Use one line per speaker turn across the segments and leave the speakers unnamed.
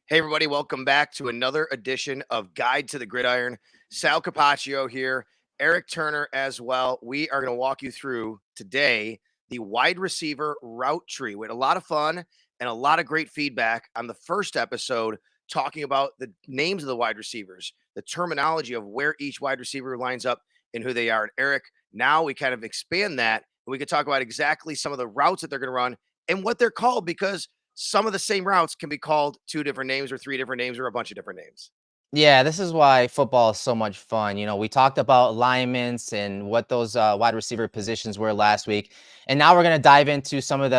Hey, everybody, welcome back to another edition of Guide to the Gridiron. Sal Capaccio here, Eric Turner as well. We are going to walk you through today the wide receiver route tree. We had a lot of fun and a lot of great feedback on the first episode talking about the names of the wide receivers, the terminology of where each wide receiver lines up and who they are. And Eric, now we kind of expand that and we could talk about exactly some of the routes that they're going to run and what they're called because some of the same routes can be called two different names or three different names or a bunch of different names.
Yeah, this is why football is so much fun. We talked about alignments and what those wide receiver positions were last week, and now we're going to dive into some of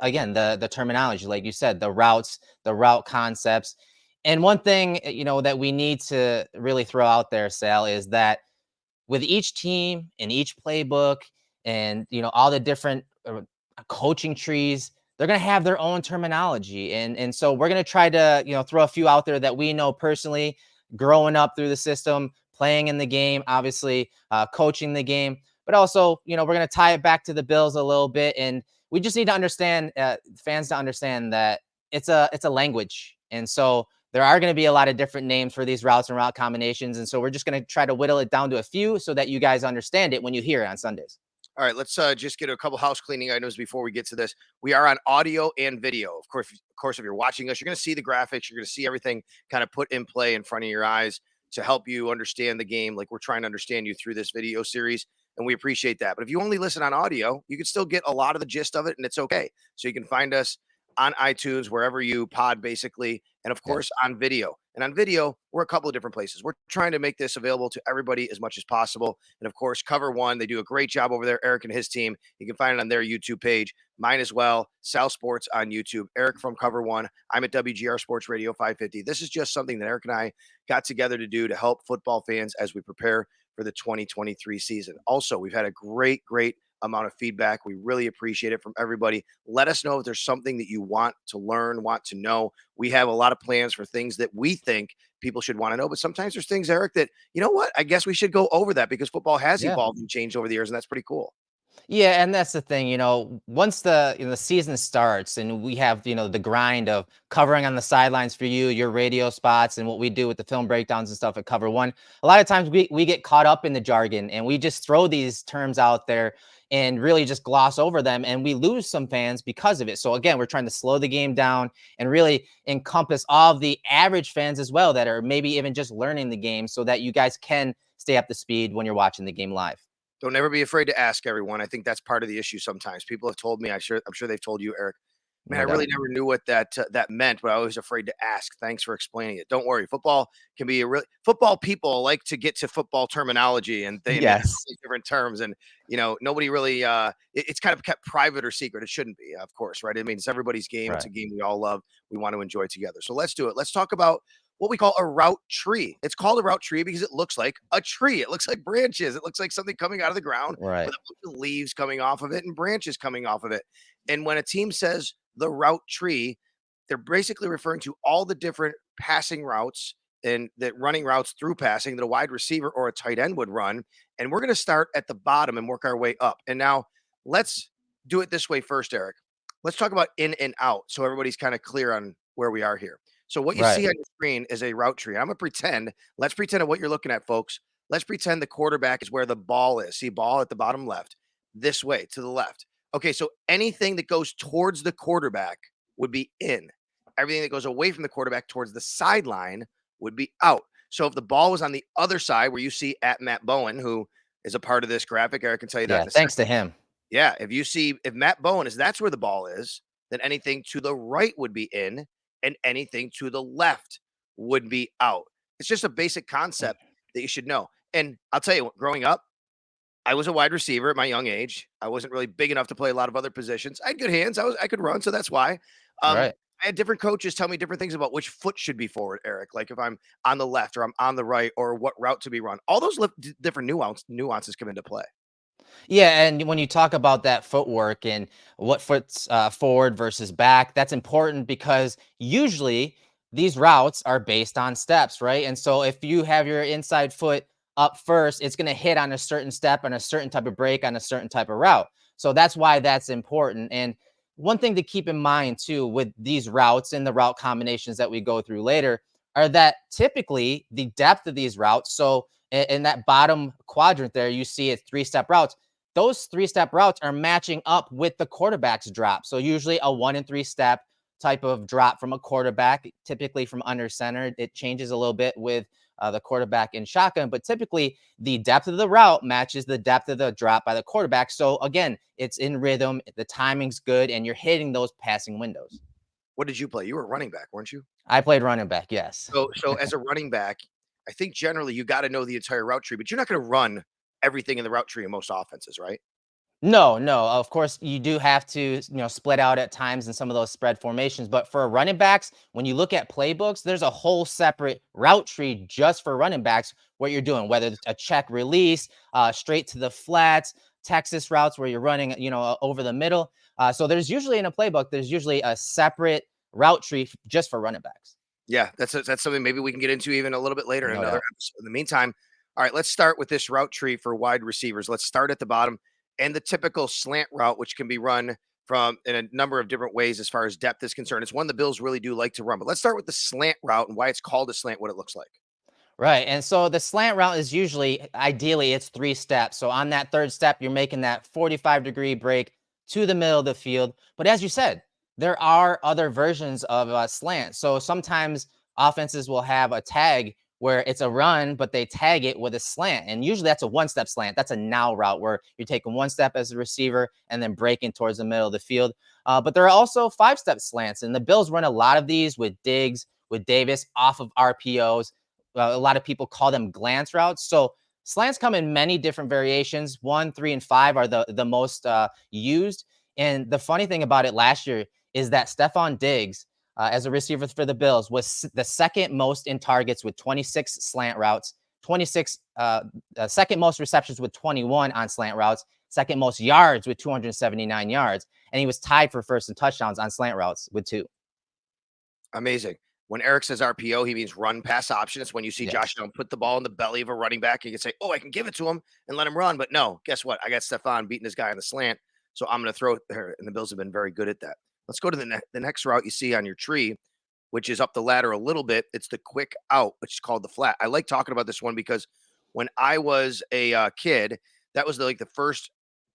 again the terminology, like you said, the routes, the route concepts. And one thing that we need to really throw out there, Sal, is that with each team and each playbook, and all the different coaching trees, they're going to have their own terminology, and so we're going to try to throw a few out there that we know personally, growing up through the system, playing in the game, obviously coaching the game, but also we're going to tie it back to the Bills a little bit, and we just need to understand, fans to understand that it's a language, and so there are going to be a lot of different names for these routes and route combinations. And so we're just going to try to whittle it down to a few so that you guys understand it when you hear it on Sundays.
All right, let's just get a couple house cleaning items before we get to this. We are on audio and video. Of course, if you're watching us, you're going to see the graphics. You're going to see everything kind of put in play in front of your eyes to help you understand the game. Like we're trying to understand you through this video series, and we appreciate that. But if you only listen on audio, you can still get a lot of the gist of it, and it's okay. So you can find us on iTunes, wherever you pod, basically, and of course
Yes.
on video. And on video, we're a couple of different places. We're trying to make this available to everybody as much as possible. And of course, Cover One, they do a great job over there. Eric and his team, you can find it on their YouTube page. Mine as well, Sal Sports on YouTube. Eric from Cover One. I'm at WGR Sports Radio 550. This is just something that Eric and I got together to do to help football fans as we prepare for the 2023 season. Also, we've had a great amount of feedback. We really appreciate it from everybody. Let us know if there's something that you want to learn, want to know. We have a lot of plans for things that we think people should want to know, but sometimes there's things, Eric, that, you know what, I guess we should go over that because football has
Yeah.
evolved and changed over the years, and that's pretty cool.
Yeah, and that's the thing, once the season starts and we have, the grind of covering on the sidelines for you, your radio spots, and what we do with the film breakdowns and stuff at Cover One, a lot of times we get caught up in the jargon and we just throw these terms out there and really just gloss over them, and we lose some fans because of it. So again, we're trying to slow the game down and really encompass all of the average fans as well that are maybe even just learning the game so that you guys can stay up to speed when you're watching the game live.
Don't ever be afraid to ask everyone. I think that's part of the issue sometimes. People have told me, I'm sure they've told you, Eric, man, I
No
really
doubt.
never knew what that meant, but I was afraid to ask. Thanks for explaining it. Don't worry. Football can be a real football people like to get to football terminology and they have so
Yes.
many different terms and nobody really it's kind of kept private or secret. It shouldn't be, of course, right? I mean, it's everybody's game. It's a
Right.
game we all love. We want to enjoy together. So let's do it. Let's talk about what we call a route tree. It's called a route tree because it looks like a tree. It looks like branches. It looks like something coming out of the ground
Right.
with a bunch of leaves coming off of it and branches coming off of it. And when a team says the route tree, they're basically referring to all the different passing routes and that running routes through passing that a wide receiver or a tight end would run. And we're going to start at the bottom and work our way up. And now let's do it this way first, Eric. Let's talk about in and out so everybody's kind of clear on where we are here. So what you
Right.
see on your screen is a route tree. I'm gonna pretend. Let's pretend of what you're looking at, folks. Let's pretend the quarterback is where the ball is. See ball at the bottom left, this way to the left. Okay, so anything that goes towards the quarterback would be in. Everything that goes away from the quarterback towards the sideline would be out. So if the ball was on the other side, where you see at Matt Bowen, who is a part of this graphic, Eric can tell you that
Yeah.
in a
Thanks to
second.
him.
Yeah, if Matt Bowen is that's where the ball is, then anything to the right would be in, and anything to the left would be out. It's just a basic concept that you should know. And I'll tell you, growing up, I was a wide receiver at my young age. I wasn't really big enough to play a lot of other positions. I had good hands. I could run, so that's why.
Right.
I had different coaches tell me different things about which foot should be forward, Eric. Like if I'm on the left or I'm on the right or what route to be run. All those different nuances come into play.
Yeah, and when you talk about that footwork and what foot's forward versus back, that's important because usually these routes are based on steps, right? And so if you have your inside foot up first, it's going to hit on a certain step on a certain type of break on a certain type of route. So that's why that's important. And one thing to keep in mind too with these routes and the route combinations that we go through later are that typically the depth of these routes. So in that bottom quadrant there, you see it's 3-step routes. Those 3-step routes are matching up with the quarterback's drop. So usually a 1 and 3 step type of drop from a quarterback, typically from under center. It changes a little bit with the quarterback in shotgun, but typically the depth of the route matches the depth of the drop by the quarterback. So again, it's in rhythm, the timing's good, and you're hitting those passing windows.
What did you play? You were a running back, weren't you?
I played running back, yes.
So as a running back, I think generally you got to know the entire route tree, but you're not going to run everything in the route tree in most offenses, right?
No, no. Of course, you do have to, split out at times in some of those spread formations. But for running backs, when you look at playbooks, there's a whole separate route tree just for running backs. What you're doing, whether it's a check release, straight to the flats, Texas routes where you're running, over the middle. So there's usually in a playbook, there's usually a separate route tree just for running backs.
Yeah, that's something maybe we can get into even a little bit later in
No
another
doubt.
episode. In the meantime, all right, let's start with this route tree for wide receivers. Let's start at the bottom and the typical slant route, which can be run from in a number of different ways as far as depth is concerned. It's one the Bills really do like to run. But let's start with the slant route and why it's called a slant, what it looks like.
Right. And so the slant route is usually, ideally, it's 3 steps. So on that third step, you're making that 45-degree break to the middle of the field. But as you said, there are other versions of a slant. So sometimes offenses will have a tag where it's a run, but they tag it with a slant. And usually that's a 1-step slant. That's a now route where you're taking 1 step as a receiver and then breaking towards the middle of the field. But there are also 5-step slants. And the Bills run a lot of these with Diggs, with Davis off of RPOs. A lot of people call them glance routes. So slants come in many different variations. 1, 3, and 5 are the most used. And the funny thing about it last year is that Stephon Diggs, as a receiver for the Bills, was the second most in targets with 26 slant routes, 26, second most receptions with 21 on slant routes, second most yards with 279 yards. And he was tied for first in touchdowns on slant routes with 2.
Amazing. When Eric says RPO, he means run pass option. It's when you see Josh
Yes.
Allen put the ball in the belly of a running back. You can say, oh, I can give it to him and let him run. But no, guess what? I got Stephon beating this guy on the slant. So I'm going to throw it there. And the Bills have been very good at that. Let's go to the next route you see on your tree, which is up the ladder a little bit. It's the quick out, which is called the flat. I like talking about this one because when I was a kid, that was like the first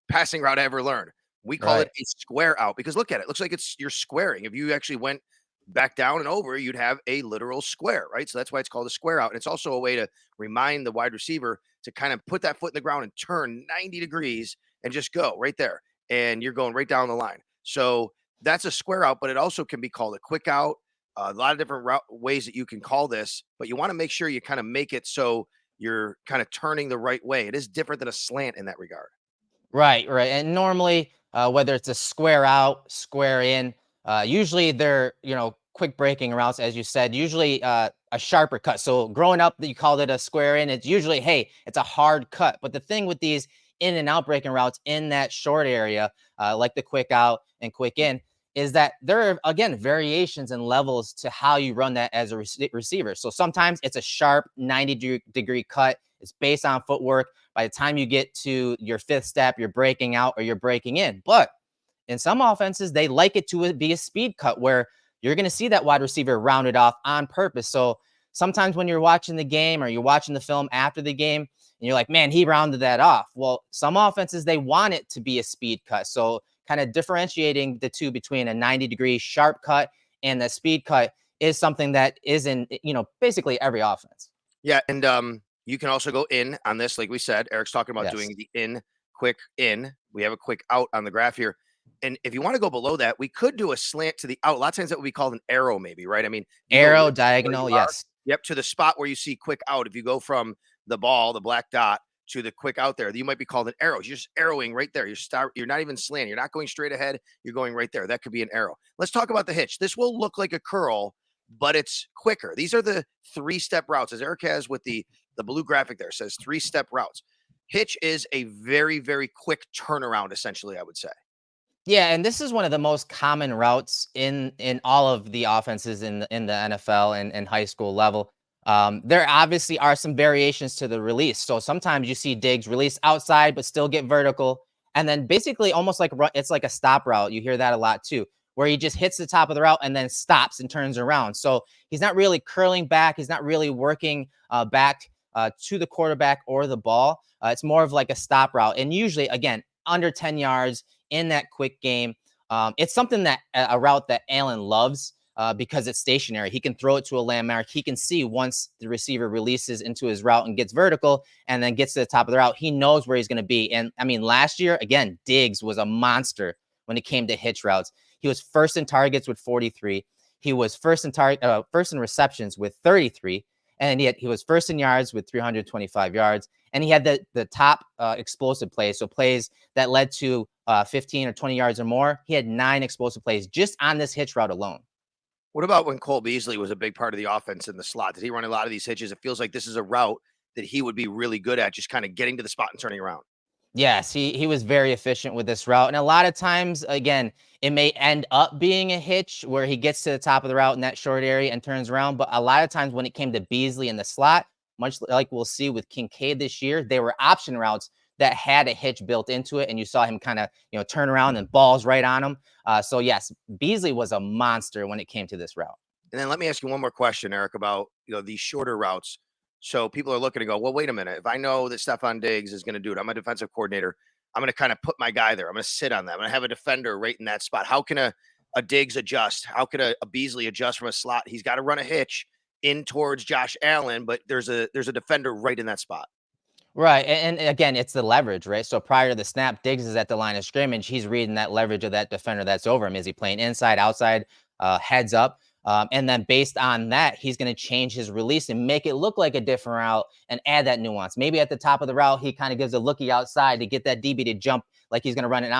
passing route I ever learned. We call it
Right.
a square out because look at it. It looks like you're squaring. If you actually went back down and over, you'd have a literal square, right? So that's why it's called a square out. And it's also a way to remind the wide receiver to kind of put that foot in the ground and turn 90 degrees and just go right there. And you're going right down the line. So that's a square out, but it also can be called a quick out. A lot of different ways that you can call this, but you want to make sure you kind of make it so you're kind of turning the right way. It is different than a slant in that regard.
Right, right. And normally, whether it's a square out, square in, usually they're, quick breaking routes, as you said, usually a sharper cut. So growing up, you called it a square in. It's usually, hey, it's a hard cut. But the thing with these in and out breaking routes in that short area, like the quick out and quick in, is that there are, again, variations and levels to how you run that as a receiver. So sometimes it's a sharp 90-degree cut. It's based on footwork. By the time you get to your 5th step, you're breaking out or you're breaking in. But in some offenses, they like it to be a speed cut where you're going to see that wide receiver rounded off on purpose. So sometimes when you're watching the game or you're watching the film after the game, and you're like, man, he rounded that off. Well, some offenses, they want it to be a speed cut. So kind of differentiating the two between a 90-degree sharp cut and the speed cut is something that is in, basically every offense.
Yeah, and you can also go in on this, like we said. Eric's talking about
Yes.
doing the in, quick in. We have a quick out on the graph here. And if you want to go below that, we could do a slant to the out. A lot of times that would be called an arrow, maybe, right? I mean, you go
Arrow,
right where
diagonal,
you are,
yes.
yep, to the spot where you see quick out. If you go from the ball, the black dot, to the quick out there, you might be called an arrow. You're just arrowing right there. You're not even slanting. You're not going straight ahead. You're going right there. That could be an arrow. Let's talk about the hitch. This will look like a curl, but it's quicker. These are the 3-step routes, as Eric has with the blue graphic there. It says 3-step routes. Hitch is a very, very quick turnaround, essentially, I would say.
Yeah, and this is one of the most common routes in all of the offenses in the NFL and high school level. There obviously are some variations to the release. So sometimes you see Diggs release outside but still get vertical. And then basically almost like it's like a stop route. You hear that a lot too, where he just hits the top of the route and then stops and turns around. So he's not really curling back. He's not really working back to the quarterback or the ball. It's more of like a stop route. And usually, again, under 10 yards in that quick game. It's something that a route that Allen loves because it's stationary. He can throw it to a landmark. He can see once the receiver releases into his route and gets vertical and then gets to the top of the route, he knows where he's going to be. And I mean, last year, again, Diggs was a monster when it came to hitch routes. He was first in targets with 43. He was first in receptions with 33. And yet he was first in yards with 325 yards. And he had the top explosive plays. So plays that led to 15 or 20 yards or more. He had 9 explosive plays just on this hitch route alone.
What about when Cole Beasley was a big part of the offense in the slot? Did he run a lot of these hitches? It feels like this is a route that he would be really good at, just kind of getting to the spot and turning around.
Yes, he was very efficient with this route. And a lot of times, again, it may end up being a hitch where he gets to the top of the route in that short area and turns around. But a lot of times when it came to Beasley in the slot, much like we'll see with Kincaid this year, they were option routes that had a hitch built into it. And you saw him kind of, turn around and balls right on him. So yes, Beasley was a monster when it came to this route.
And then let me ask you one more question, Eric, about these shorter routes. So people are looking to go, well, wait a minute. If I know that Stephon Diggs is going to do it, I'm a defensive coordinator. I'm going to kind of put my guy there. I'm going to sit on that. I'm going to have a defender right in that spot. How can a Diggs adjust? How could a Beasley adjust from a slot? He's got to run a hitch in towards Josh Allen, but there's a defender right in that spot.
Right. And again, it's the leverage, right? So prior to the snap, Diggs is at the line of scrimmage. He's reading that leverage of that defender that's over him. Is he playing inside, outside, heads up? And then based on that, he's going to change his release and make it look like a different route and add that nuance. Maybe at the top of the route, he kind of gives a lookie outside to get that DB to jump like he's going to run an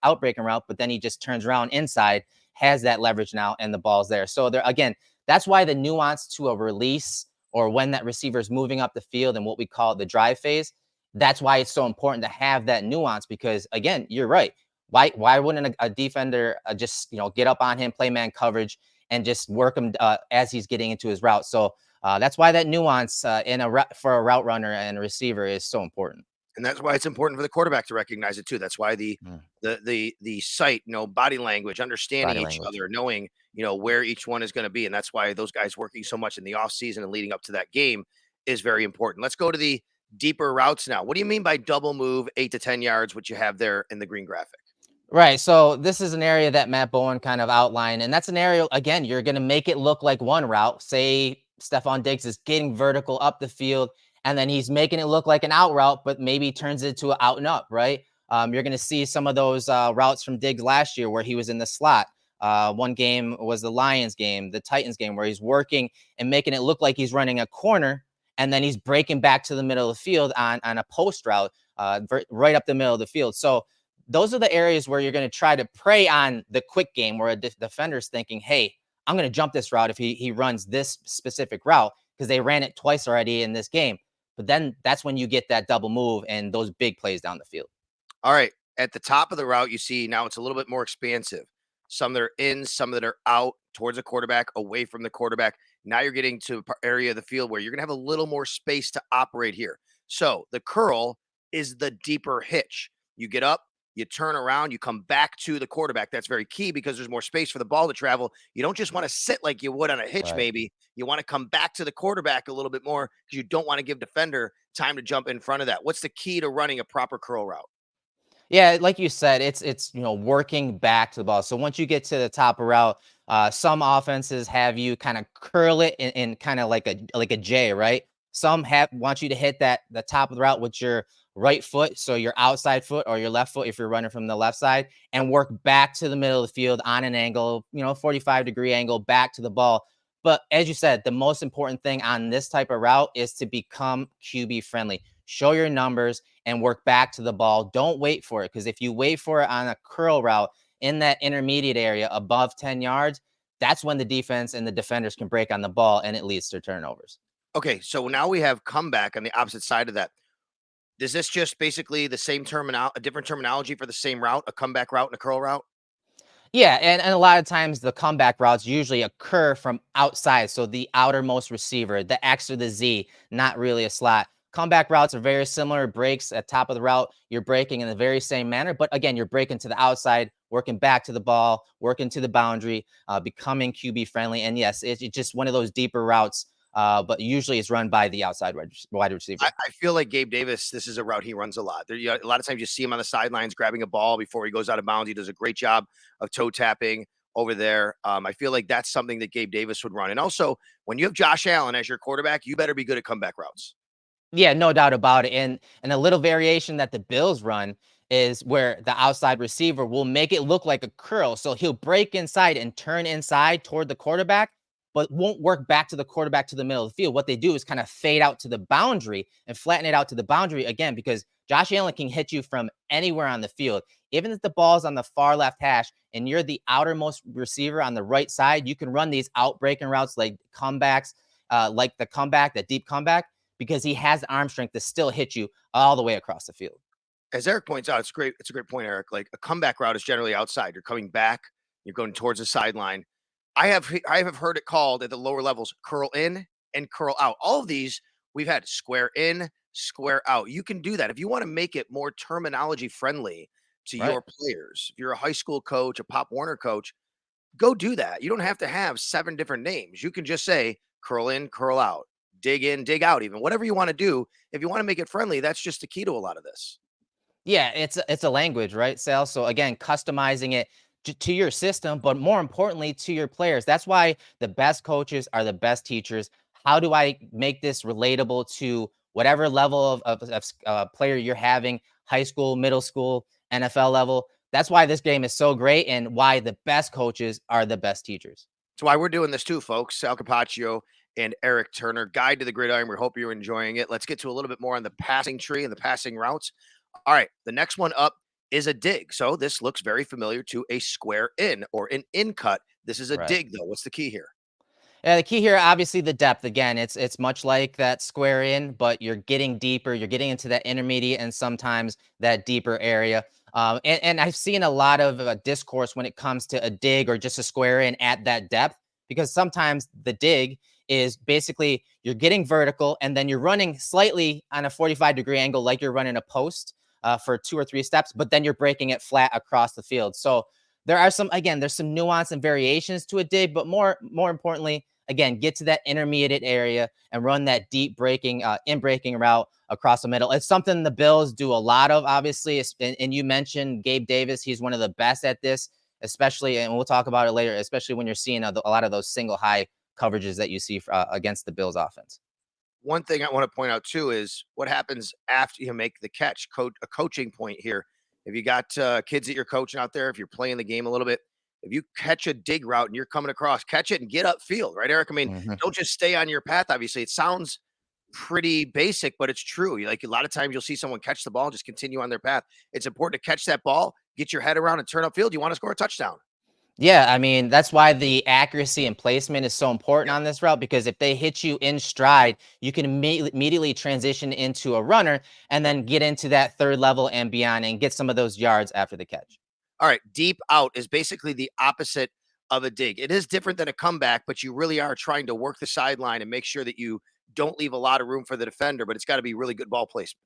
outbreaking route, but then he just turns around inside, has that leverage now, and the ball's there. So there, again, that's why the nuance to a release or when that receiver is moving up the field and what we call the drive phase, that's why it's so important to have that nuance because, again, you're right. Why wouldn't a defender just get up on him, play man coverage, and just work him as he's getting into his route? So that's why that nuance for a route runner and a receiver is so important.
And that's why it's important for the quarterback to recognize it too. That's why the sight, body language, understanding
Body
each
language.
other, knowing, where each one is going to be. And that's why those guys working so much in the offseason and leading up to that game is very important. Let's go to the deeper routes now. What do you mean by double move 8 to 10 yards, which you have there in the green graphic?
Right. So this is an area that Matt Bowen kind of outlined. And that's an area, again, you're going to make it look like one route. Say Stephon Diggs is getting vertical up the field, and then he's making it look like an out route, but maybe turns it to an out and up, right? You're going to see some of those routes from Diggs last year where he was in the slot. One game was the Lions game, the Titans game, where he's working and making it look like he's running a corner, and then he's breaking back to the middle of the field on a post route, right up the middle of the field. So those are the areas where you're going to try to prey on the quick game where a defender's thinking, hey, I'm going to jump this route if he runs this specific route because they ran it twice already in this game. But then that's when you get that double move and those big plays down the field.
All right. At the top of the route, you see now it's a little bit more expansive. Some that are in, some that are out towards the quarterback, away from the quarterback. Now you're getting to an area of the field where you're going to have a little more space to operate here. So the curl is the deeper hitch. You get up, you turn around, you come back to the quarterback. That's very key because there's more space for the ball to travel. You don't just want to sit like you would on a hitch,
Right.
maybe. You want to come back to the quarterback a little bit more because you don't want to give defender time to jump in front of that. What's the key to running a proper curl route?
Yeah, like you said, it's working back to the ball. So once you get to the top of route, some offenses have you kind of curl it in kind of like a J, right? Some want you to hit the top of the route with your right foot, so your outside foot or your left foot if you're running from the left side, and work back to the middle of the field on an angle, 45-degree angle back to the ball. But as you said, the most important thing on this type of route is to become QB friendly. Show your numbers and work back to the ball. Don't wait for it because if you wait for it on a curl route in that intermediate area above 10 yards, that's when the defense and the defenders can break on the ball and it leads to turnovers.
Okay, so now we have comeback on the opposite side of that. Is this just basically the same a different terminology for the same route, a comeback route and a curl route?
Yeah, and a lot of times the comeback routes usually occur from outside. So the outermost receiver, the X or the Z, not really a slot. Comeback routes are very similar. Breaks at top of the route, you're breaking in the very same manner. But again, you're breaking to the outside, working back to the ball, working to the boundary, becoming QB friendly. And yes, it's just one of those deeper routes, but usually it's run by the outside wide receiver.
I feel like Gabe Davis, this is a route he runs a lot. A lot of times you see him on the sidelines grabbing a ball before he goes out of bounds. He does a great job of toe tapping over there. I feel like that's something that Gabe Davis would run. And also, when you have Josh Allen as your quarterback, you better be good at comeback routes.
Yeah, no doubt about it. And a little variation that the Bills run is where the outside receiver will make it look like a curl. So he'll break inside and turn inside toward the quarterback, but won't work back to the quarterback to the middle of the field. What they do is kind of fade out to the boundary and flatten it out to the boundary again, because Josh Allen can hit you from anywhere on the field. Even if the ball's on the far left hash and you're the outermost receiver on the right side, you can run these out breaking routes like comebacks, like the comeback, the deep comeback, because he has the arm strength to still hit you all the way across the field.
As Erik points out, it's great. It's a great point, Erik. Like a comeback route is generally outside. You're coming back. You're going towards the sideline. I have heard it called at the lower levels curl in and curl out. All of these we've had square in, square out. You can do that if you want to make it more terminology friendly to
Right.
your players. If you're a high school coach, a Pop Warner coach, go do that. You don't have to have 7 different names. You can just say curl in, curl out, dig in, dig out, even whatever you want to do. If you want to make it friendly, that's just the key to a lot of this.
Yeah, it's a language, right, Sal? So again, customizing it to your system, but more importantly, to your players. That's why the best coaches are the best teachers. How do I make this relatable to whatever level of player you're having, high school, middle school, NFL level? That's why this game is so great and why the best coaches are the best teachers.
That's why we're doing this too, folks. Sal Capaccio and Erik Turner, Guide to the Gridiron. We hope you're enjoying it. Let's get to a little bit more on the passing tree and the passing routes. All right, the next one up is a dig. So this looks very familiar to a square in or an in cut. This is a
Right.
dig, though. What's the key here?
Yeah, the key here, obviously, the depth. Again, it's much like that square in, but you're getting deeper. You're getting into that intermediate and sometimes that deeper area. And I've seen a lot of discourse when it comes to a dig or just a square in at that depth, because sometimes the dig is basically you're getting vertical and then you're running slightly on a 45-degree angle, like you're running a post for 2 or 3 steps, but then you're breaking it flat across the field. So there are some, again, there's some nuance and variations to a dig, but more importantly, again, get to that intermediate area and run that deep breaking, in breaking route across the middle. It's something the Bills do a lot of, obviously. And you mentioned Gabe Davis. He's one of the best at this, especially, and we'll talk about it later, especially when you're seeing a lot of those single high coverages that you see against the Bills offense.
One thing I want to point out too is what happens after you make the catch. A coaching point here. If you got kids that you're coaching out there, if you're playing the game a little bit, if you catch a dig route and you're coming across, catch it and get upfield, right, Erik? I mean,
Mhm.
don't just stay on your path. Obviously, it sounds pretty basic, but it's true. Like a lot of times you'll see someone catch the ball, just continue on their path. It's important to catch that ball, get your head around and turn upfield. You want to score a touchdown.
Yeah, I mean, that's why the accuracy and placement is so important
Yep.
on this route, because if they hit you in stride, you can immediately transition into a runner and then get into that third level and beyond and get some of those yards after the catch.
All right, deep out is basically the opposite of a dig. It is different than a comeback, but you really are trying to work the sideline and make sure that you don't leave a lot of room for the defender, but it's got to be really good ball placement.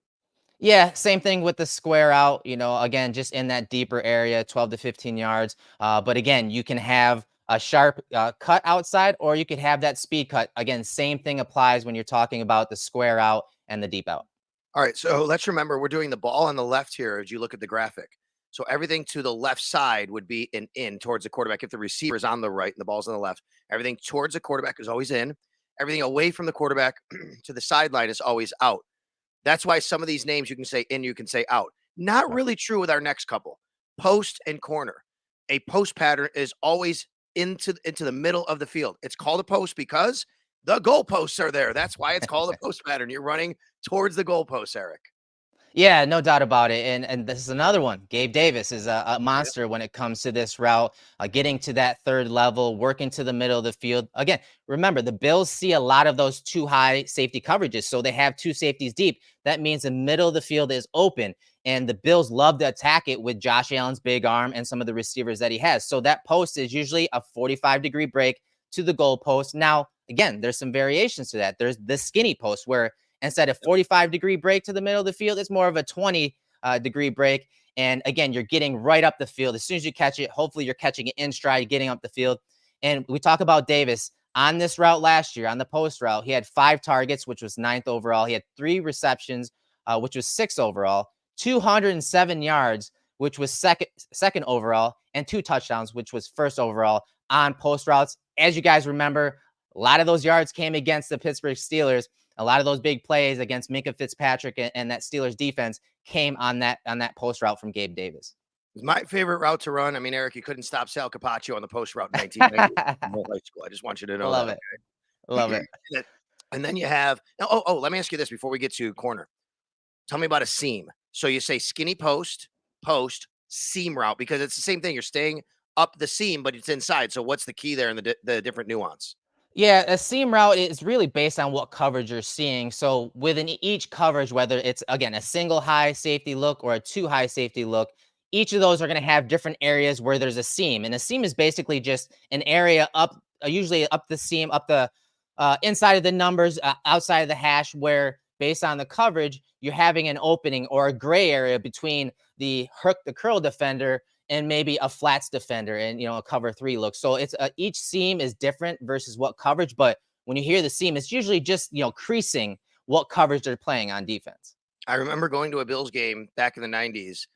Yeah, same thing with the square out, again, just in that deeper area, 12 to 15 yards. But again, you can have a sharp cut outside, or you could have that speed cut. Again, same thing applies when you're talking about the square out and the deep out.
All right, so let's remember we're doing the ball on the left here as you look at the graphic. So everything to the left side would be an in towards the quarterback. If the receiver is on the right and the ball's on the left, everything towards the quarterback is always in. Everything away from the quarterback to the sideline is always out. That's why some of these names you can say in, you can say out. Not
Right.
really true with our next couple. Post and corner. A post pattern is always into the middle of the field. It's called a post because the goalposts are there. That's why it's called a post pattern. You're running towards the goalposts, Erik.
Yeah, no doubt about it. And this is another one. Gabe Davis is a
Yep.
monster when it comes to this route, getting to that third level, working to the middle of the field. Again, remember, the Bills see a lot of those too high safety coverages. So they have 2 safeties deep. That means the middle of the field is open. And the Bills love to attack it with Josh Allen's big arm and some of the receivers that he has. So that post is usually a 45-degree break to the goal post. Now, again, there's some variations to that. There's the skinny post where Instead of 45-degree break to the middle of the field, it's more of a 20-degree break. And again, you're getting right up the field. As soon as you catch it, hopefully you're catching it in stride, getting up the field. And we talk about Davis on this route last year, on the post route. He had 5 targets, which was 9th overall. He had 3 receptions, which was 6th overall, 207 yards, which was second overall, and 2 touchdowns, which was 1st overall on post routes. As you guys remember, a lot of those yards came against the Pittsburgh Steelers. A lot of those big plays against Minkah Fitzpatrick and that Steelers defense came on that post route from Gabe Davis.
It's my favorite route to run. I mean, Erik, you couldn't stop Sal Capaccio on the post route in 1990 in high school. I just want you to know
Love
that.
it. Love it.
And then you have let me ask you this before we get to corner. Tell me about a seam. So you say skinny post, seam route, because it's the same thing. You're staying up the seam, but it's inside. So what's the key there in the different nuance?
Yeah, a seam route is really based on what coverage you're seeing. So within each coverage, whether it's, again, a single high safety look or a 2 high safety look, each of those are going to have different areas where there's a seam. And a seam is basically just an area up, usually up the seam, up the inside of the numbers, outside of the hash, where based on the coverage, you're having an opening or a gray area between the hook, the curl defender, and maybe a flats defender and, a cover 3 look. So it's each seam is different versus what coverage. But when you hear the seam, it's usually just, creasing what coverage they're playing on defense.
I remember going to a Bills game back in the 90s,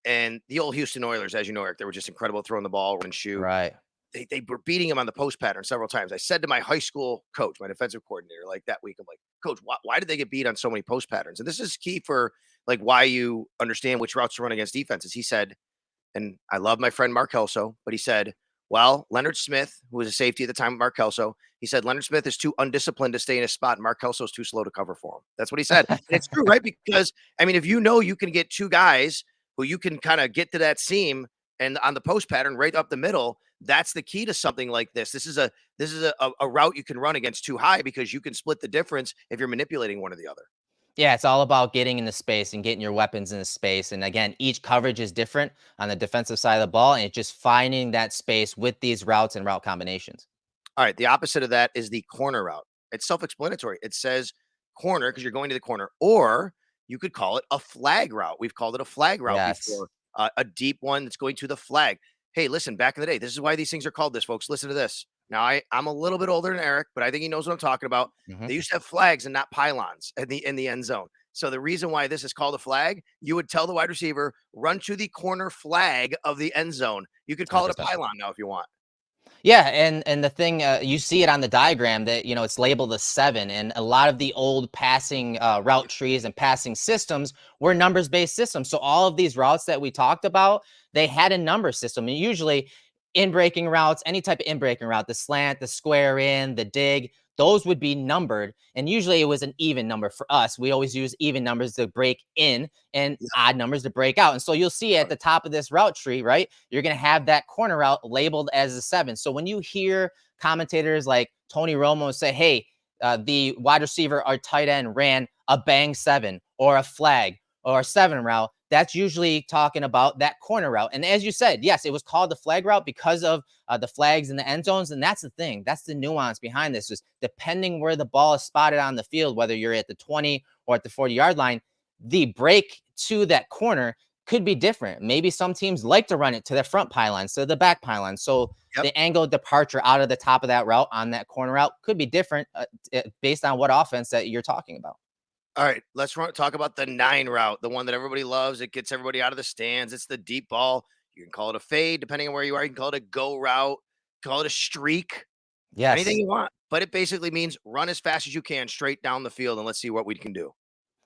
and the old Houston Oilers, as you know, Erik, they were just incredible throwing the ball and shoot.
Right.
They were beating him on the post pattern several times. I said to my high school coach, my defensive coordinator, like that week, I'm like, Coach, why did they get beat on so many post patterns? And this is key for like why you understand which routes to run against defenses. He said, and I love my friend Mark Kelso, but he said, well, Leonard Smith, who was a safety at the time, Mark Kelso, he said Leonard Smith is too undisciplined to stay in his spot, and Mark Kelso is too slow to cover for him. That's what he said. And it's true, right? Because, I mean, if you can get 2 guys who you can kind of get to that seam and on the post pattern right up the middle, that's the key to something like this. This is a route you can run against 2 high because you can split the difference if you're manipulating one or the other.
Yeah, it's all about getting into space and getting your weapons into space. And again, each coverage is different on the defensive side of the ball, and it's just finding that space with these routes and route combinations.
All right. The opposite of that is the corner route. It's self-explanatory. It says corner because you're going to the corner, or you could call it a flag route. We've called it a flag route before, a deep one that's going to the flag. Hey, listen, back in the day, this is why these things are called this, folks. Listen to this. Now, I'm a little bit older than Erik, but I think he knows what I'm talking about.
Mm-hmm.
They used to have flags and not pylons in the end zone. So the reason why this is called a flag, you would tell the wide receiver, run to the corner flag of the end zone. You could call 100%. It a pylon now if you want.
Yeah, and the thing, you see it on the diagram that, it's labeled a 7, and a lot of the old passing route trees and passing systems were numbers-based systems. So all of these routes that we talked about, they had a number system. And usually in-breaking routes, any type of in-breaking route, the slant, the square in, the dig, those would be numbered. And usually it was an even number for us. We always use even numbers to break in and odd numbers to break out. And so you'll see at the top of this route tree, right, you're going to have that corner route labeled as a 7. So when you hear commentators like Tony Romo say, hey, the wide receiver or tight end ran a bang 7 or a flag or a 7 route, that's usually talking about that corner route. And as you said, yes, it was called the flag route because of the flags in the end zones. And that's the thing. That's the nuance behind this, is depending where the ball is spotted on the field, whether you're at the 20 or at the 40-yard line, the break to that corner could be different. Maybe some teams like to run it to the front pylon, so the back pylon. So the angle departure out of the top of that route on that corner route could be different based on what offense that you're talking about.
All right, let's talk about the 9 route, the one that everybody loves. It gets everybody out of the stands. It's the deep ball. You can call it a fade, depending on where you are. You can call it a go route, call it a streak, anything you want. But it basically means run as fast as you can straight down the field, and let's see what we can do.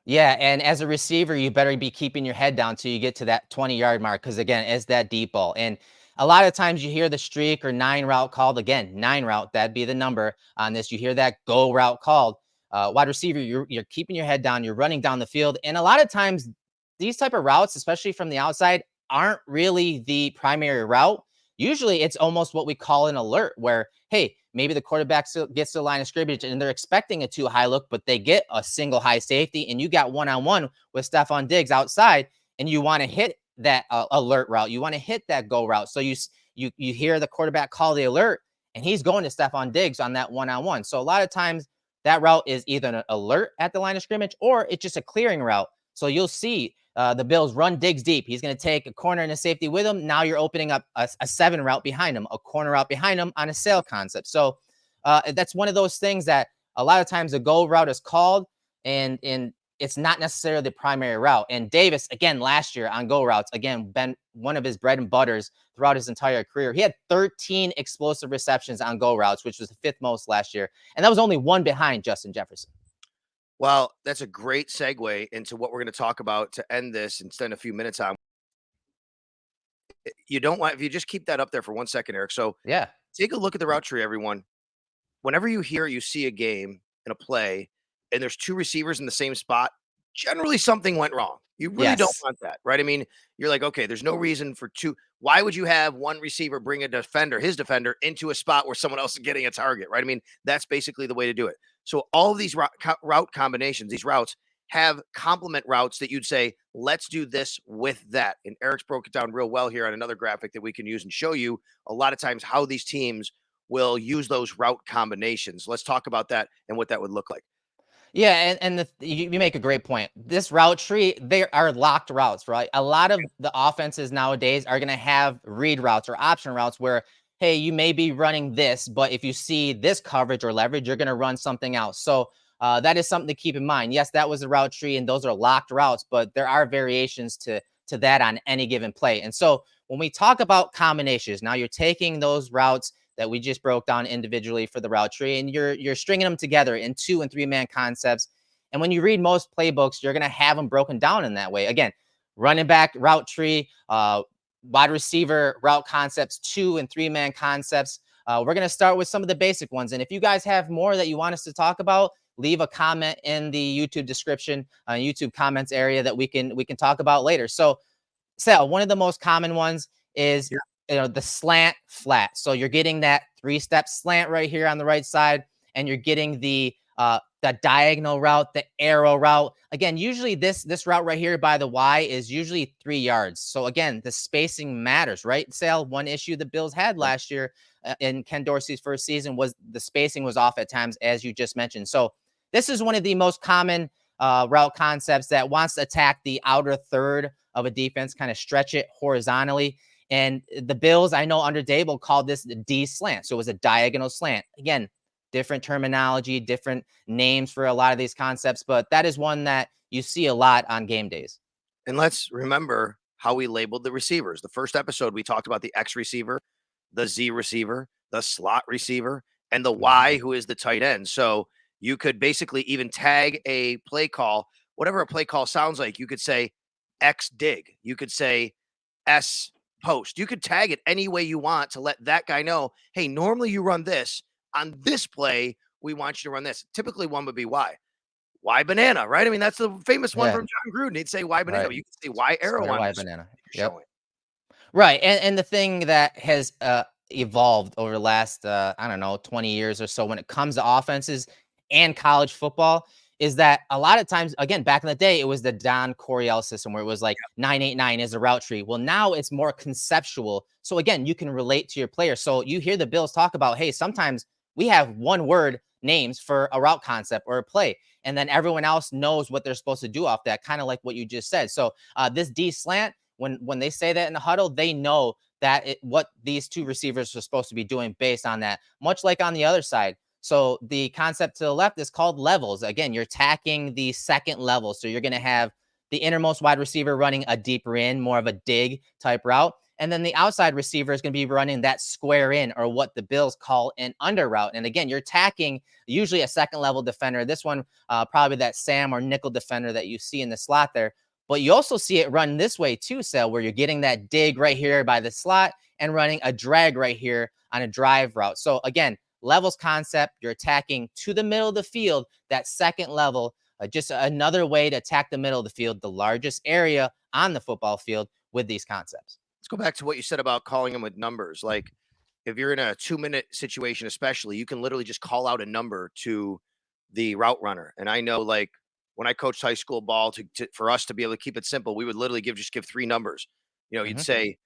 Yeah, and as a receiver, you better be keeping your head down till you get to that 20-yard mark, because, again, it's that deep ball. And a lot of times you hear the streak or 9 route called. Again, 9 route, that'd be the number on this. You hear that go route called. Wide receiver, you're keeping your head down, you're running down the field. And a lot of times these type of routes, especially from the outside, aren't really the primary route. Usually it's almost what we call an alert, where, hey, maybe the quarterback gets to the line of scrimmage and they're expecting a 2 high look, but they get a single high safety, and you got one-on-one with Stephon Diggs outside, and you want to hit that alert route. You want to hit that go route. So you hear the quarterback call the alert, and he's going to Stephon Diggs on that one-on-one. So a lot of times that route is either an alert at the line of scrimmage or it's just a clearing route. So you'll see the Bills run digs deep. He's going to take a corner and a safety with him. Now you're opening up a 7 route behind him, a corner route behind him on a sail concept. So that's one of those things that a lot of times a go route is called, and it's not necessarily the primary route. And Davis, again, last year on go routes, again, been one of his bread and butters throughout his entire career. He had 13 explosive receptions on go routes, which was the 5th most last year. And that was only 1 behind Justin Jefferson.
Well, that's a great segue into what we're going to talk about to end this and spend a few minutes on. You don't want, if you just keep that up there for 1 second, Eric. So
Yeah.
take a look at the route tree, everyone. Whenever you see a game and a play and there's 2 receivers in the same spot, generally something went wrong. You really don't
Yes.
want that, right? I mean, you're like, okay, there's no reason for 2. Why would you have one receiver bring a defender, his defender, into a spot where someone else is getting a target, right? I mean, that's basically the way to do it. So all of these route combinations, these routes have complement routes that you'd say, let's do this with that. And Eric's broke it down real well here on another graphic that we can use and show you a lot of times how these teams will use those route combinations. Let's talk about that and what that would look like.
Yeah, and you make a great point. This route tree, they are locked routes, right? A lot of the offenses nowadays are going to have read routes or option routes where, hey, you may be running this, but if you see this coverage or leverage, you're going to run something else. So that is something to keep in mind. Yes, that was a route tree, and those are locked routes, but there are variations to that on any given play. And so when we talk about combinations, now you're taking those routes that we just broke down individually for the route tree, and you're stringing them together in 2 and 3 man concepts. And when you read most playbooks, you're going to have them broken down in that way. Again, running back route tree, wide receiver route concepts, 2 and 3 man concepts. We're going to start with some of the basic ones. And if you guys have more that you want us to talk about, leave a comment in the YouTube description, YouTube comments area that we can talk about later. So, Sal, one of the most common ones is the slant flat. So you're getting that 3-step slant right here on the right side, and you're getting the diagonal route, the arrow route. Again, usually this route right here by the Y is usually 3 yards. So again, the spacing matters, right? Sal, one issue the Bills had last year in Ken Dorsey's first season was the spacing was off at times, as you just mentioned. So this is one of the most common route concepts that wants to attack the outer third of a defense, kind of stretch it horizontally. And the Bills, I know under Dable, called this the D slant. So it was a diagonal slant. Again, different terminology, different names for a lot of these concepts, but that is one that you see a lot on game days.
And let's remember how we labeled the receivers. The first episode, we talked about the X receiver, the Z receiver, the slot receiver, and the Y, who is the tight end. So you could basically even tag a play call, whatever a play call sounds like. You could say X dig. You could say S post. You could tag it any way you want to let that guy know, hey, normally you run this. On this play, we want you to run this. Typically, one would be Y. Y banana, right? I mean, that's the famous one from John Gruden. He'd say Y banana.
Right.
You could say Y arrow on
Y
this
banana.
you're
Yep.
showing.
Right. And the thing that has evolved over the last, I don't know, 20 years or so when it comes to offenses and college football is that a lot of times, again, back in the day, it was the Don Coryell system where it was like 989 is a route tree. Well, now it's more conceptual. So again, you can relate to your player. So you hear the Bills talk about, hey, sometimes we have one word names for a route concept or a play, and then everyone else knows what they're supposed to do off that, kind of like what you just said. So this D slant, when they say that in the huddle, they know that what these 2 receivers are supposed to be doing based on that, much like on the other side. So the concept to the left is called levels. Again, you're attacking the second level. So you're going to have the innermost wide receiver running a deeper in, more of a dig type route. And then the outside receiver is going to be running that square in, or what the Bills call an under route. And again, you're attacking usually a second level defender. This one, probably that Sam or nickel defender that you see in the slot there. But you also see it run this way too, Sal, where you're getting that dig right here by the slot and running a drag right here on a drive route. So again, levels concept, you're attacking to the middle of the field, that second level, just another way to attack the middle of the field, the largest area on the football field with these concepts.
Let's go back to what you said about calling them with numbers. Like if you're in a 2-minute situation, especially, you can literally just call out a number to the route runner. And I know, like, when I coached high school ball, for us to be able to keep it simple, we would literally just give 3 numbers. You know, you'd say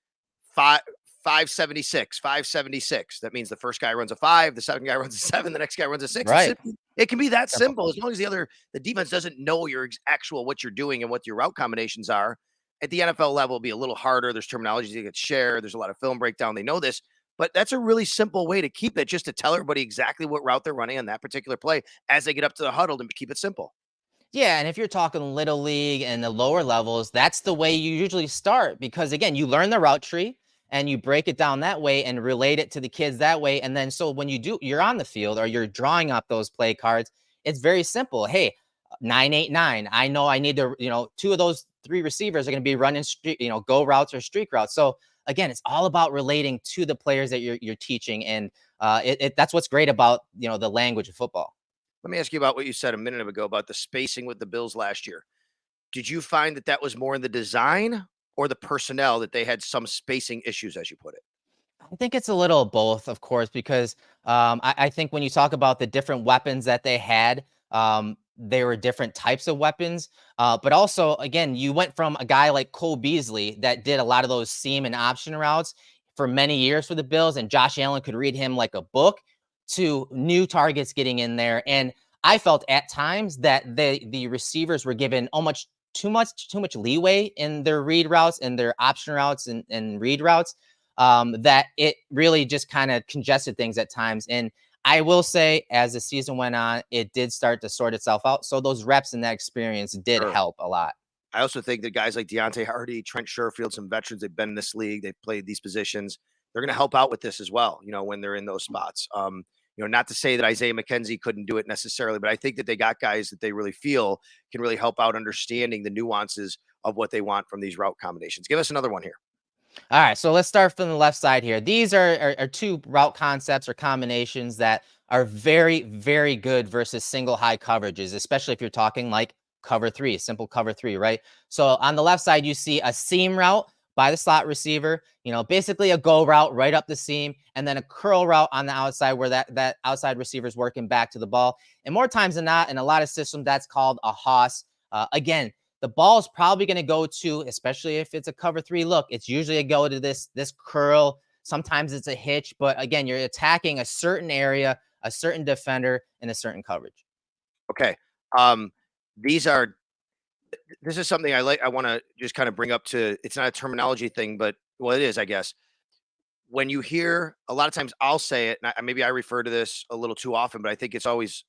576, 576. That means the first guy runs a 5, the second guy runs a 7, the next guy runs a 6.
Right.
It can be that
Simple.
simple as long as the defense doesn't know your actual what you're doing and what your route combinations are. At the NFL level, it'll be a little harder. There's terminology that gets shared. There's a lot of film breakdown. They know this, but that's a really simple way to keep it, just to tell everybody exactly what route they're running on that particular play as they get up to the huddle, and keep it simple.
Yeah, and if you're talking little league and the lower levels, that's the way you usually start because again, you learn the route tree and you break it down that way and relate it to the kids that way. And then so when you're on the field or you're drawing up those play cards, it's very simple. Hey, 9-8-9. I know I need to, two of those three receivers are going to be running streak, go routes or streak routes. So again, it's all about relating to the players that you're teaching, and that's what's great about the language of football.
Let me ask you about what you said a minute ago about the spacing with the Bills last year. Did you find that that was more in the design or the personnel that they had some spacing issues, as you put it?
I think it's a little of both, of course, because I think when you talk about the different weapons that they had, they were different types of weapons. But also, again, you went from a guy like Cole Beasley that did a lot of those seam and option routes for many years for the Bills, and Josh Allen could read him like a book, to new targets getting in there. And I felt at times that the receivers were given almost too much leeway in their read routes and their option routes and read routes, that it really just kind of congested things at times. And I will say, as the season went on, it did start to sort itself out. So those reps and that experience did
Sure.
help a lot.
I also think that guys like Deontay Hardy, Trent Sherfield, some veterans, they've been in this league, they've played these positions. They're going to help out with this as well, when they're in those spots. Not to say that Isaiah McKenzie couldn't do it necessarily, but I think that they got guys that they really feel can really help out understanding the nuances of what they want from these route combinations. Give us another one here.
All right, so let's start from the left side here. These are two route concepts or combinations that are very, very good versus single high coverages, especially if you're talking like cover three, simple cover three, right? So on the left side, you see a seam route by the slot receiver, basically a go route right up the seam, and then a curl route on the outside where that outside receiver is working back to the ball. And more times than not, in a lot of systems, that's called a hoss. Again, the ball is probably going to go to, especially if it's a cover three look, it's usually a go to this curl. Sometimes it's a hitch, but again, you're attacking a certain area, a certain defender, in a certain coverage.
Okay. Um, these are this is something I like. I want to just kind of bring up to. It's not a terminology thing, but well, it is, I guess. When you hear a lot of times, I'll say it. And maybe I refer to this a little too often, but I think it's always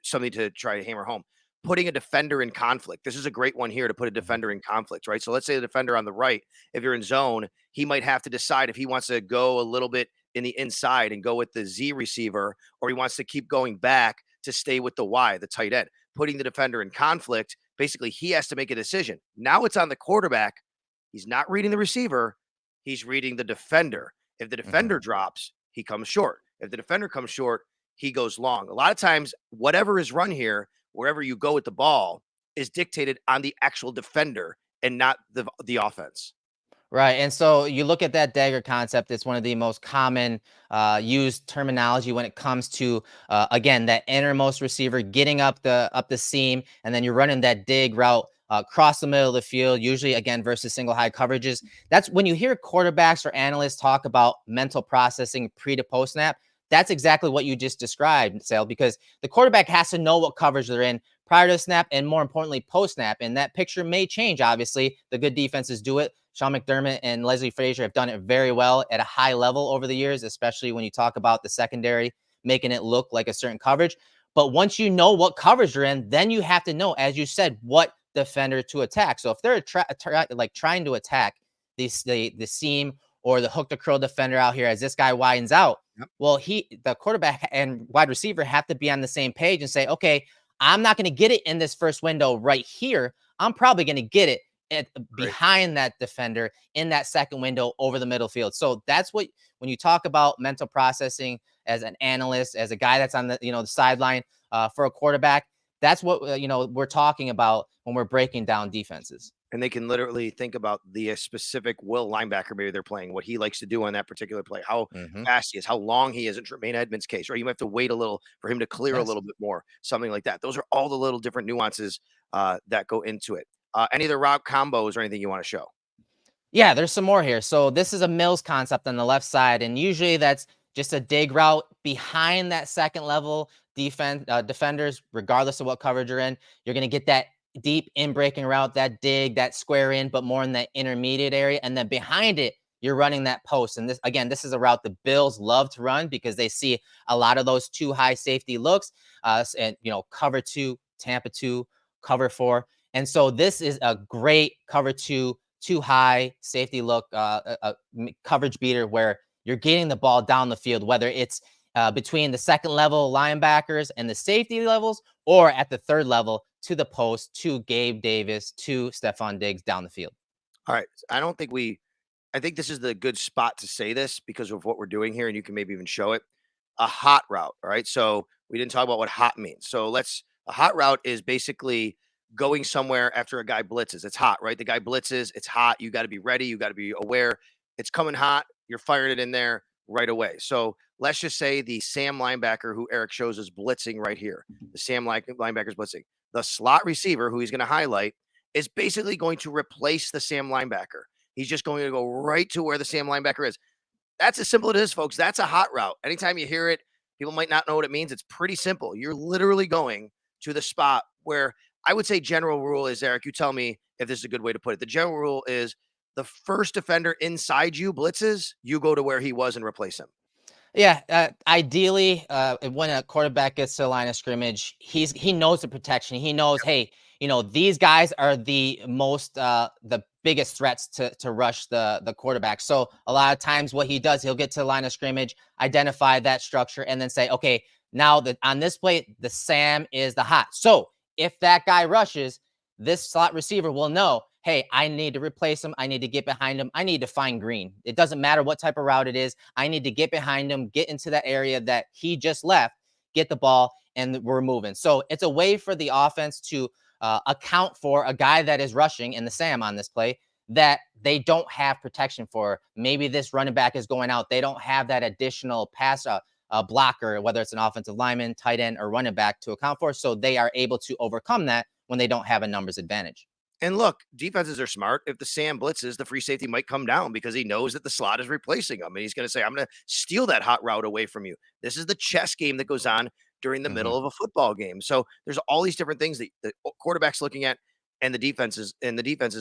something to try to hammer home. Putting a defender in conflict. This is a great one here to put a
Mhm.
defender in conflict, right? So let's say the defender on the right, if you're in zone, he might have to decide if he wants to go a little bit in the inside and go with the Z receiver, or he wants to keep going back to stay with the Y, the tight end. Putting the defender in conflict, basically, he has to make a decision. Now it's on the quarterback. He's not reading the receiver, he's reading the defender. If the
Mhm.
defender drops, he comes short. If the defender comes short, he goes long. A lot of times, whatever is run here, wherever you go with the ball, is dictated on the actual defender and not the offense.
Right. And so you look at that dagger concept, it's one of the most common used terminology when it comes to again, that innermost receiver getting up the seam, and then you're running that dig route across the middle of the field, usually again versus single high coverages. That's when you hear quarterbacks or analysts talk about mental processing pre to post snap. That's exactly what you just described, Sale, because the quarterback has to know what coverage they're in prior to snap and more importantly post snap. And that picture may change. Obviously, the good defenses do it. Sean McDermott and Leslie Frazier have done it very well at a high level over the years, especially when you talk about the secondary, making it look like a certain coverage. But once you know what coverage you're in, then you have to know, as you said, what defender to attack. So if they're trying to attack the seam or the hook to curl defender out here as this guy widens out,
Yep.
well, the quarterback and wide receiver have to be on the same page and say, okay, I'm not going to get it in this first window right here. I'm probably going to get it
Great.
behind that defender in that second window over the middle field. So that's what, when you talk about mental processing as an analyst, as a guy that's on the sideline for a quarterback, that's what we're talking about when we're breaking down defenses.
And they can literally think about the specific will linebacker maybe they're playing, what he likes to do on that particular play, how
Hmm.
fast he is, how long he is in Tremaine Edmonds' case, right? You might have to wait a little for him to clear a
Yes.
little bit more, something like that. Those are all the little different nuances that go into it. Any of the route combos or anything you want to show?
Yeah, there's some more here. So this is a Mills concept on the left side, and usually that's just a dig route behind that second level defenders, regardless of what coverage you're in. You're going to get that deep in breaking route, that dig, that square in, but more in that intermediate area. And then behind it, you're running that post. And this, again, this is a route the Bills love to run because they see a lot of those too high safety looks, and, cover 2, Tampa 2, cover 4. And so this is a great cover 2, too high safety look, coverage beater where you're getting the ball down the field, whether it's between the second level linebackers and the safety levels, or at the third level to the post, to Gabe Davis, to Stephon Diggs down the field.
All right. I think this is the good spot to say this because of what we're doing here, and you can maybe even show it. A hot route. All right. So we didn't talk about what hot means. So a hot route is basically going somewhere after a guy blitzes. It's hot, right? The guy blitzes, it's hot. You got to be ready. You got to be aware. It's coming hot. You're firing it in there right away. So let's just say the Sam linebacker who Erik shows is blitzing right here. The Sam linebacker is blitzing. The slot receiver who he's going to highlight is basically going to replace the Sam linebacker. He's just going to go right to where the Sam linebacker is. That's as simple as it is, folks. That's a hot route. Anytime you hear it, people might not know what it means. It's pretty simple. You're literally going to the spot where I would say general rule is, Erik, you tell me if this is a good way to put it. The general rule is the first defender inside you blitzes, you go to where he was and replace him.
Yeah, ideally, when a quarterback gets to the line of scrimmage, he knows the protection. He knows, hey, these guys are the biggest threats to rush the quarterback. So a lot of times, what he does, he'll get to the line of scrimmage, identify that structure, and then say, okay, now that on this play, the Sam is the hot. So if that guy rushes, this slot receiver will know, hey, I need to replace him. I need to get behind him. I need to find green. It doesn't matter what type of route it is. I need to get behind him, get into that area that he just left, get the ball, and we're moving. So it's a way for the offense to account for a guy that is rushing in the Sam on this play that they don't have protection for. Maybe this running back is going out. They don't have that additional pass blocker, whether it's an offensive lineman, tight end, or running back to account for. So they are able to overcome that when they don't have a numbers advantage.
And look, defenses are smart. If the Sam blitzes, the free safety might come down because he knows that the slot is replacing him. And he's going to say, I'm going to steal that hot route away from you. This is the chess game that goes on during the middle of a football game. So there's all these different things that the quarterback's looking at and the defense is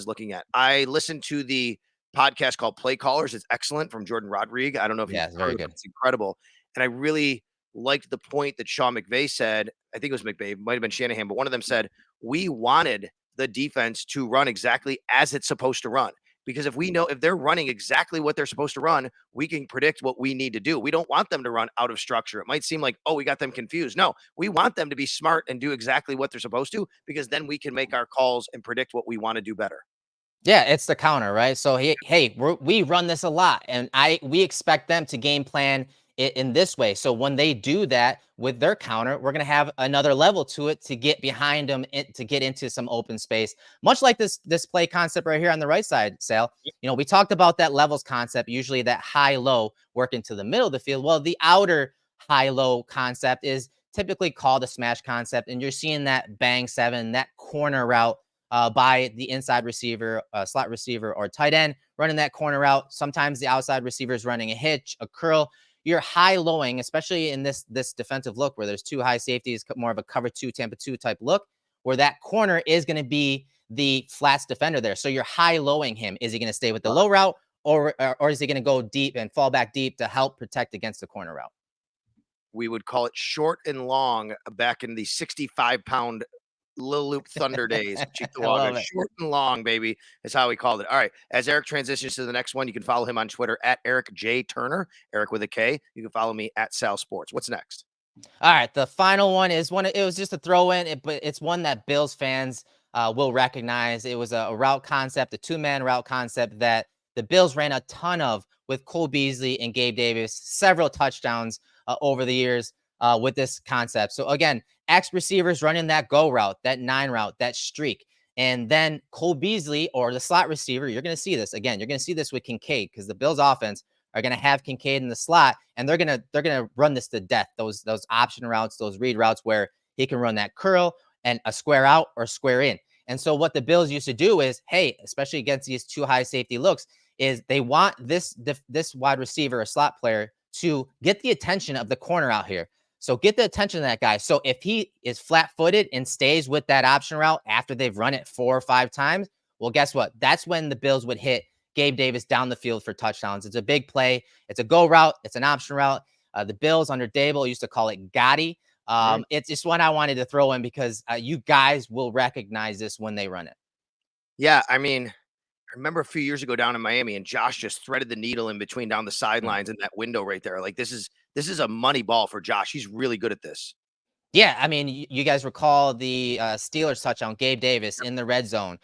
looking at. I listened to the podcast called Play Callers. It's excellent, from Jordan Rodriguez. I don't know if
it's very good.
It's incredible. And I really liked the point that Sean McVay said. I think it was McVay, it might have been Shanahan, but one of them said, we wanted the defense to run exactly as it's supposed to run. Because if they're running exactly what they're supposed to run, we can predict what we need to do. We don't want them to run out of structure. It might seem like, we got them confused. No, we want them to be smart and do exactly what they're supposed to, because then we can make our calls and predict what we want to do better.
Yeah, it's the counter, right? So hey, we run this a lot, and we expect them to game plan it in this way. So when they do that with their counter, we're going to have another level to it to get behind them, to get into some open space. Much like this play concept right here on the right side, Sal. We talked about that levels concept, usually that high-low working to the middle of the field. Well, the outer high-low concept is typically called a smash concept, and you're seeing that bang 7, that corner route by the inside receiver, slot receiver, or tight end running that corner route. Sometimes the outside receiver is running a hitch, a curl. You're high-lowing, especially in this defensive look where there's 2 high safeties, more of a cover 2, Tampa 2 type look, where that corner is going to be the flats defender there. So you're high-lowing him. Is he going to stay with the low route, or is he going to go deep and fall back deep to help protect against the corner route?
We would call it short and long back in the 65-pound Lil Loop Thunder days. Short and long, baby, is how we called it. All right. As Erik transitions to the next one, you can follow him on Twitter at Erik J. Turner, Erik with a K. You can follow me at Sal Sports. What's next?
All right. The final one is one. It was just a throw in, but it's one that Bills fans will recognize. It was a route concept, a 2-man route concept that the Bills ran a ton of with Cole Beasley and Gabe Davis, several touchdowns over the years with this concept. So again, X receivers running that go route, that 9 route, that streak. And then Cole Beasley or the slot receiver, you're going to see this again. You're going to see this with Kincaid, because the Bills offense are going to have Kincaid in the slot, and they're going to run this to death. Those option routes, those read routes where he can run that curl and a square out or square in. And so what the Bills used to do is, hey, especially against these 2 high safety looks, is they want this wide receiver, a slot player, to get the attention of the corner out here. So get the attention of that guy. So if he is flat-footed and stays with that option route after they've run it 4 or 5 times, well, guess what? That's when the Bills would hit Gabe Davis down the field for touchdowns. It's a big play. It's a go route. It's an option route. The Bills under Dable used to call it Gotti. It's just one I wanted to throw in because you guys will recognize this when they run it.
Yeah, I mean, I remember a few years ago down in Miami, and Josh just threaded the needle in between down the
Mm.
sidelines in that window right there. Like this is a money ball for Josh. He's really good at this.
Yeah, I mean, you guys recall the Steelers touchdown, Gabe Davis in the red zone,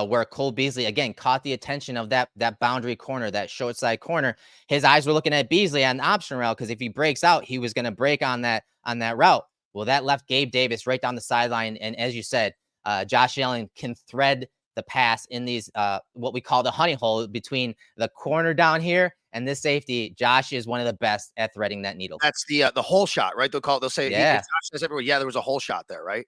where Cole Beasley again caught the attention of that boundary corner, that short side corner. His eyes were looking at Beasley on the option route because if he breaks out, he was going to break on that route. Well, that left Gabe Davis right down the sideline, and as you said, Josh Allen can thread the pass in these what we call the honey hole between the corner down here and this safety. Josh is one of the best at threading that needle.
That's the whole shot, right? They'll say he
Yeah.
Josh says everywhere, yeah, there was a whole shot there, right?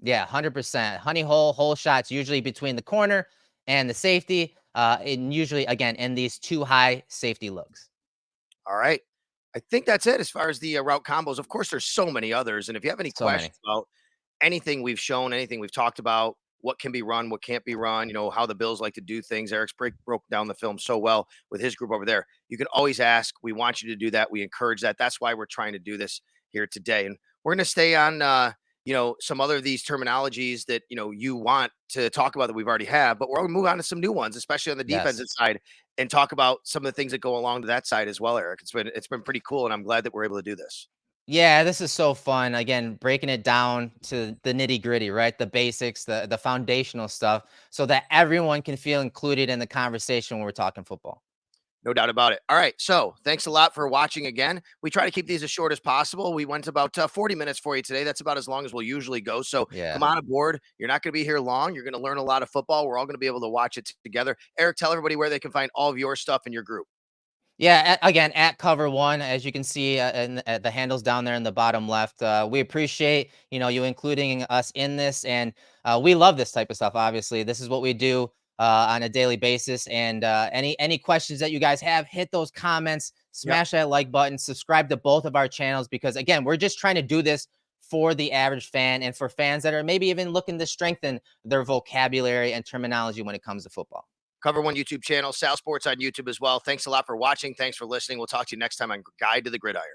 Yeah, 100%. Honey hole shots usually between the corner and the safety. And usually, again, in these two high safety looks.
All right. I think that's it as far as the route combos. Of course, there's so many others. And if you have any
So many.
questions about anything we've shown, anything we've talked about, what can be run, what can't be run, how the Bills like to do things. Eric's broke down the film so well with his group over there. You can always ask. We want you to do that. We encourage that. That's why we're trying to do this here today. And we're going to stay on, some other of these terminologies that, you want to talk about that we've already had, but we're going to move on to some new ones, especially on the
Yes.
defensive side, and talk about some of the things that go along to that side as well, Eric. It's been pretty cool, and I'm glad that we're able to do this.
Yeah, this is so fun. Again, breaking it down to the nitty gritty, right? The basics, the foundational stuff, so that everyone can feel included in the conversation when we're talking football.
No doubt about it. All right. So thanks a lot for watching again. We try to keep these as short as possible. We went about 40 minutes for you today. That's about as long as we'll usually go. So come
Yeah.
on aboard. You're not going to be here long. You're going to learn a lot of football. We're all going to be able to watch it together. Eric, tell everybody where they can find all of your stuff in your group.
Yeah, again, at cover one, as you can see, at the handles down there in the bottom left. We appreciate you including us in this, and we love this type of stuff. Obviously, this is what we do on a daily basis. And any questions that you guys have, hit those comments,
Yep.
smash that like button, subscribe to both of our channels because again, we're just trying to do this for the average fan and for fans that are maybe even looking to strengthen their vocabulary and terminology when it comes to football.
Cover One YouTube channel, Sal Sports on YouTube as well. Thanks a lot for watching. Thanks for listening. We'll talk to you next time on Guide to the Gridiron.